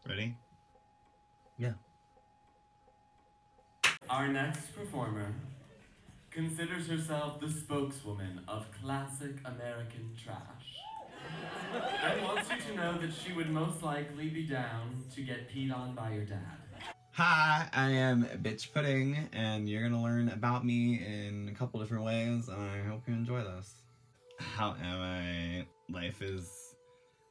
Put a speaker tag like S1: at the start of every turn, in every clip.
S1: Ready?
S2: Yeah.
S3: Our next performer considers herself the spokeswoman of classic American trash and wants you to know that she would most likely be down to get peed on by your dad.
S1: Hi, I am Biqtch Puddin, and you're gonna learn about me in a couple different ways, and I hope you enjoy this. How am I? Life is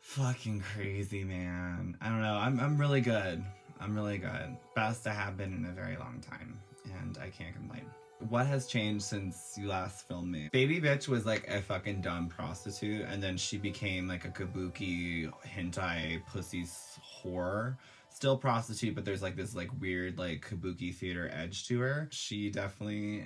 S1: fucking crazy, man. I don't know. I'm really good. I'm really good. Best I have been in a very long time, and I can't complain. What has changed since you last filmed me? Baby Biqtch was like a fucking dumb prostitute, and then she became like a kabuki hentai pussy whore. Still prostitute, but there's like this like weird like kabuki theater edge to her. She definitely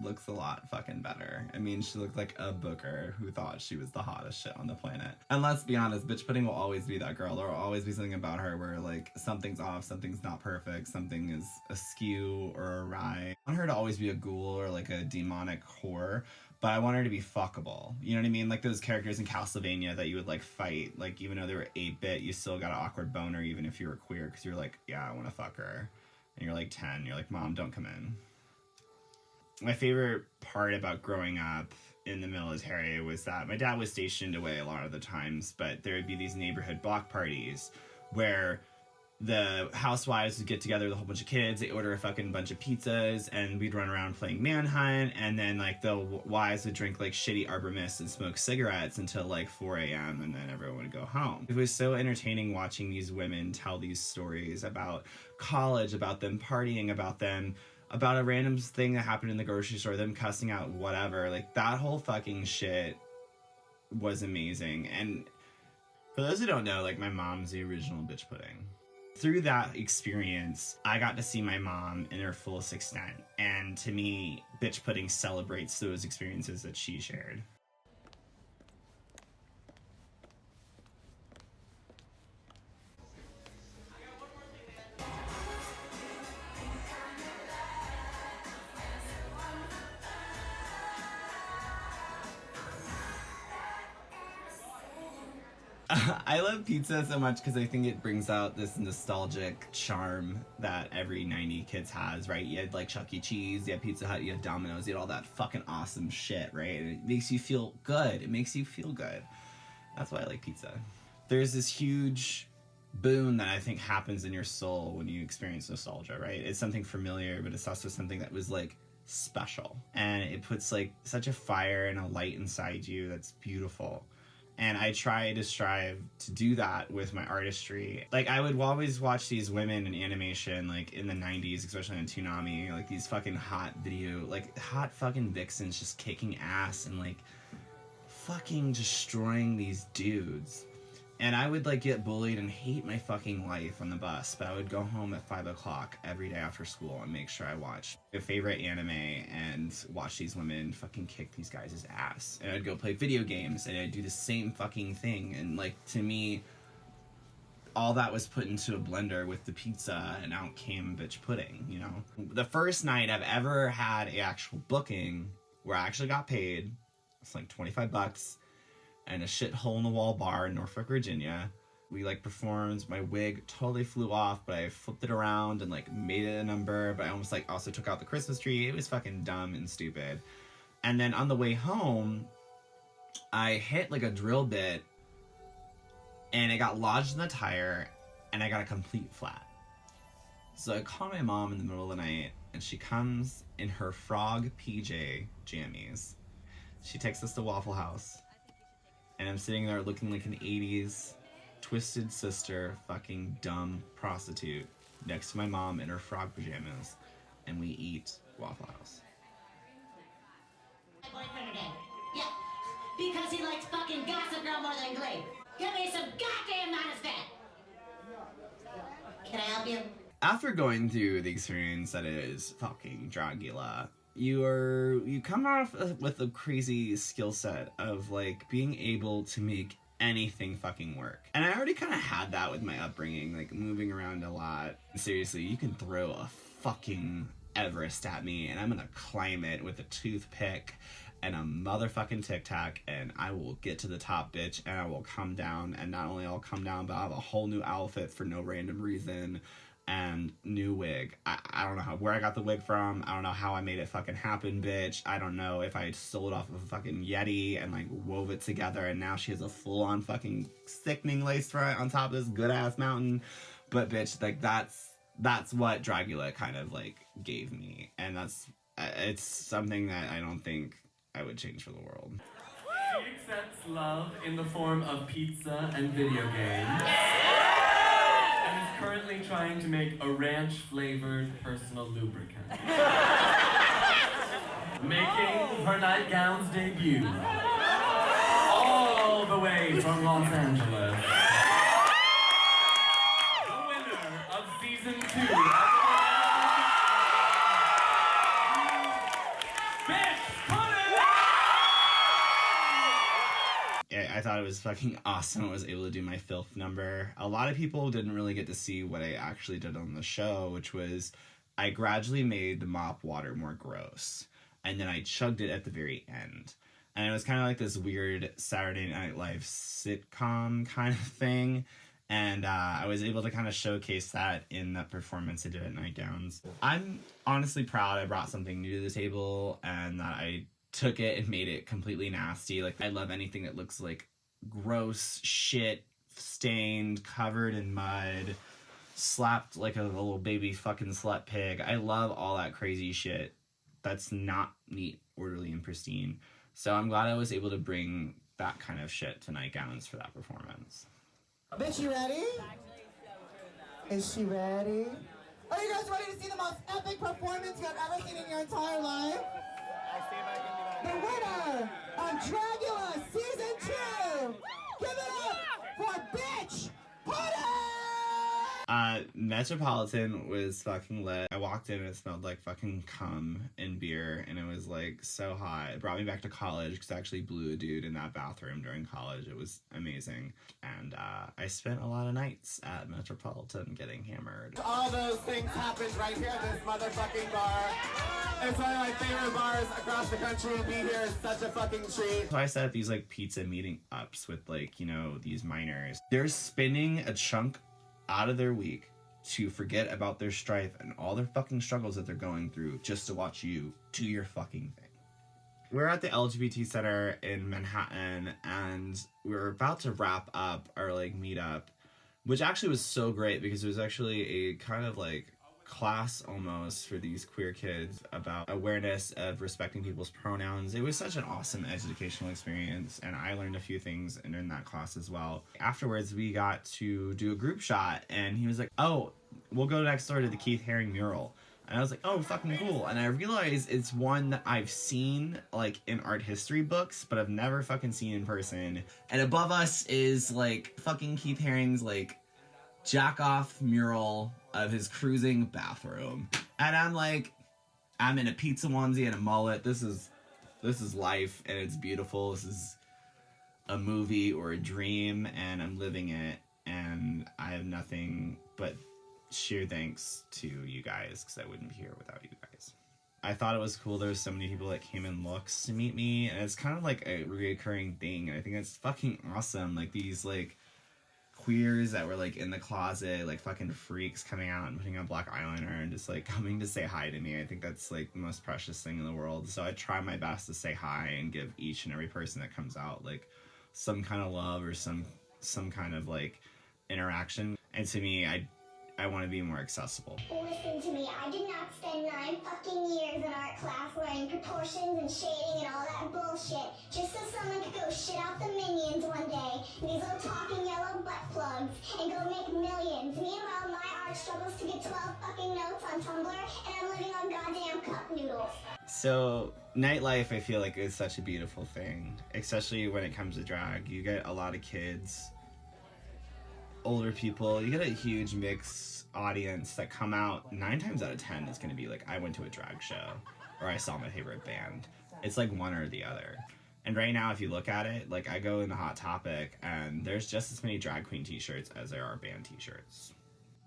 S1: looks a lot fucking better. I mean, she looked like a booker who thought she was the hottest shit on the planet. And let's be honest, Biqtch Puddin will always be that girl. There will always be something about her where like something's off, something's not perfect, something is askew or awry. I want her to always be a ghoul or like a demonic whore, but I want her to be fuckable. You know what I mean? Like those characters in Castlevania that you would like fight, like even though they were 8-bit, you still got an awkward boner even if you were queer, because you're like, yeah, I want to fuck her. And you're like 10, you're like, Mom, don't come in. My favorite part about growing up in the military was that my dad was stationed away a lot of the times, but there would be these neighborhood block parties where the housewives would get together with a whole bunch of kids, they order a fucking bunch of pizzas, and we'd run around playing Manhunt, and then like the wives would drink like shitty Arbor Mist and smoke cigarettes until like 4 a.m. and then everyone would go home. It was so entertaining watching these women tell these stories about college, about them partying, about a random thing that happened in the grocery store, them cussing out whatever. Like that whole fucking shit was amazing. And for those who don't know, like my mom's the original Biqtch Puddin. Through that experience, I got to see my mom in her fullest extent. And to me, Biqtch Puddin celebrates those experiences that she shared. I love pizza so much because I think it brings out this nostalgic charm that every 90 kids has, right? You had like Chuck E. Cheese, you had Pizza Hut, you had Domino's, you had all that fucking awesome shit, right? And it makes you feel good. It makes you feel good. That's why I like pizza. There's this huge boon that I think happens in your soul when you experience nostalgia, right? It's something familiar, but it's also something that was like special. And it puts like such a fire and a light inside you that's beautiful. And I try to strive to do that with my artistry. Like, I would always watch these women in animation, like, in the 90s, especially on Toonami, like, these fucking hot fucking vixens just kicking ass and, like, fucking destroying these dudes. And I would, like, get bullied and hate my fucking life on the bus, but I would go home at 5 o'clock every day after school and make sure I watched my favorite anime and watch these women fucking kick these guys' ass. And I'd go play video games and I'd do the same fucking thing. And, like, to me, all that was put into a blender with the pizza and out came Biqtch Puddin, you know? The first night I've ever had an actual booking where I actually got paid, it's like $25, and a shithole in the wall bar in Norfolk, Virginia. We like performed, my wig totally flew off, but I flipped it around and like made it a number, but I almost like also took out the Christmas tree. It was fucking dumb and stupid. And then on the way home, I hit like a drill bit and it got lodged in the tire and I got a complete flat. So I call my mom in the middle of the night and she comes in her frog PJ jammies. She takes us to Waffle House. And I'm sitting there looking like an 80s twisted sister, fucking dumb prostitute, next to my mom in her frog pajamas, and we eat Waffle House.
S4: My boyfriend today. Yeah, because he likes fucking Gossip Girl more than Glee. Give me some goddamn minus fat. Can I help you?
S1: After going through the experience that is fucking Dragula, you come off with a crazy skill set of like being able to make anything fucking work. And I already kind of had that with my upbringing, like moving around a lot. Seriously, you can throw a fucking Everest at me and I'm gonna climb it with a toothpick and a motherfucking Tic Tac, and I will get to the top, bitch, and I will come down, and not only I'll come down, but I'll have a whole new outfit for no random reason, and new wig. I don't know where I got the wig from. I don't know how I made it fucking happen, bitch. I don't know if I stole it off of a fucking Yeti and like wove it together, and now she has a full-on fucking sickening lace front on top of this good-ass mountain. But bitch, like that's what Dragula kind of like gave me, and it's something that I don't think I would change for the world.
S3: She accepts love in the form of pizza and video games, and is currently trying to make a ranch-flavored personal lubricant. Making her nightgown's debut, all the way from Los Angeles. The winner of season 2 of Biqtch Puddin!
S1: I thought it was fucking awesome. I was able to do my filth number. A lot of people didn't really get to see what I actually did on the show, which was I gradually made the mop water more gross, and then I chugged it at the very end. And it was kind of like this weird Saturday Night Live sitcom kind of thing. And I was able to kind of showcase that in that performance I did at Nightgowns. I'm honestly proud I brought something new to the table and that I took it and made it completely nasty. Like, I love anything that looks like gross shit, stained, covered in mud, slapped like a little baby fucking slut pig. I love all that crazy shit that's not neat, orderly, and pristine. So I'm glad I was able to bring that kind of shit to Nightgowns for that performance.
S2: Bitch, you ready? Is she ready? Are you guys ready to see the most epic performance you have ever seen in your entire life? The winner of Dragula Season 2! Give it up for Biqtch Puddin!
S1: Metropolitan was fucking lit. I walked in and it smelled like fucking cum and beer, and it was like so hot. It brought me back to college because I actually blew a dude in that bathroom during college. It was amazing. And I spent a lot of nights at Metropolitan getting hammered.
S2: All those things happened right here at this motherfucking bar. It's one of my favorite bars across the country. Be here is such a fucking treat.
S1: So I set up these like pizza meeting ups with like, you know, these minors. They're spending a chunk out of their week to forget about their strife and all their fucking struggles that they're going through just to watch you do your fucking thing. We're at the LGBT Center in Manhattan, and we're about to wrap up our like meetup, which actually was so great because it was actually a kind of like class almost for these queer kids about awareness of respecting people's pronouns. It was such an awesome educational experience, and I learned a few things in that class as well. Afterwards, we got to do a group shot, and he was like, oh, we'll go next door to the Keith Haring mural. And I was like, oh, fucking cool. And I realized it's one that I've seen like in art history books, but I've never fucking seen in person. And above us is like fucking Keith Haring's like jack off mural of his cruising bathroom. And I'm like, I'm in a pizza onesie and a mullet. This is life, and it's beautiful. This is a movie or a dream, and I'm living it, and I have nothing but sheer thanks to you guys, because I wouldn't be here without you guys. I thought it was cool there was so many people that came in looks to meet me, and it's kind of like a recurring thing, and I think it's fucking awesome. Like these like queers that were like in the closet, like fucking freaks coming out and putting on black eyeliner and just like coming to say hi to me. I think that's like the most precious thing in the world. So I try my best to say hi and give each and every person that comes out like some kind of love or some kind of like interaction. And to me, I want to be more accessible.
S5: Listen to me, I did not spend 9 fucking years in art class learning proportions and shading and all that bullshit just so someone could go shit out the minions one day in these little talking yellow butt plugs and go make millions. Meanwhile, my art struggles to get 12 fucking notes on Tumblr and I'm living on goddamn cup noodles. So
S1: nightlife, I feel like, is such a beautiful thing, especially when it comes to drag. You get a lot of kids, older people, you get a huge mix audience that come out. 9 times out of 10 is going to be like, I went to a drag show or I saw my favorite band. It's like one or the other. And right now, if you look at it, like I go in the Hot Topic and there's just as many drag queen t-shirts as there are band t-shirts.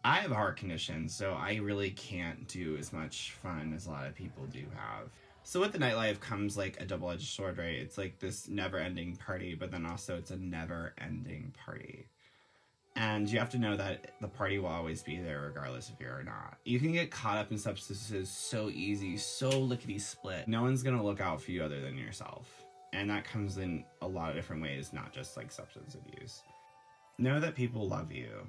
S1: I have a heart condition, so I really can't do as much fun as a lot of people do have. So with the nightlife comes like a double-edged sword, right? It's like this never-ending party, but then also it's a never-ending party. And you have to know that the party will always be there regardless if you're or not. You can get caught up in substances so easy, so lickety-split. No one's gonna look out for you other than yourself. And that comes in a lot of different ways, not just like substance abuse. Know that people love you,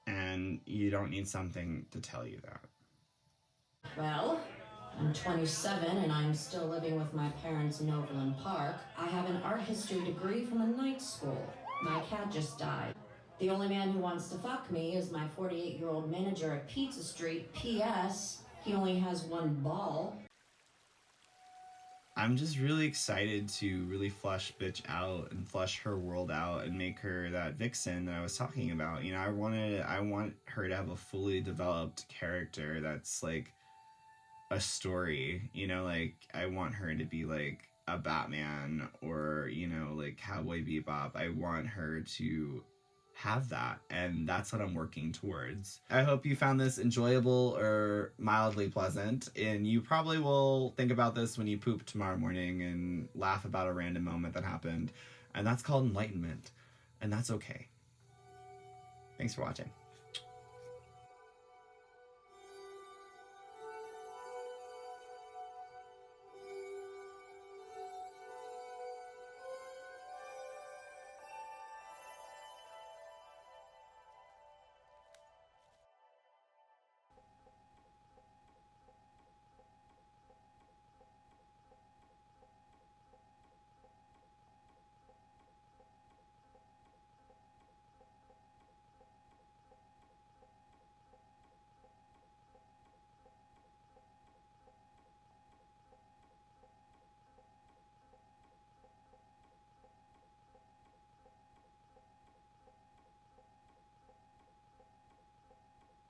S1: and you don't need something to tell you that.
S6: Well, I'm 27 and I'm still living with my parents in Overland Park. I have an art history degree from a night school. My cat just died. The only man who wants to fuck me is my 48-year-old manager at Pizza Street. P.S. He only has one ball.
S1: I'm just really excited to really flesh Biqtch out and flesh her world out and make her that vixen that I was talking about. You know, I want her to have a fully developed character that's like a story, you know, like I want her to be like a Batman or, you know, like Cowboy Bebop. I want her to have that, and that's what I'm working towards. I hope you found this enjoyable or mildly pleasant, and you probably will think about this when you poop tomorrow morning and laugh about a random moment that happened, and that's called enlightenment, and that's okay. Thanks for watching.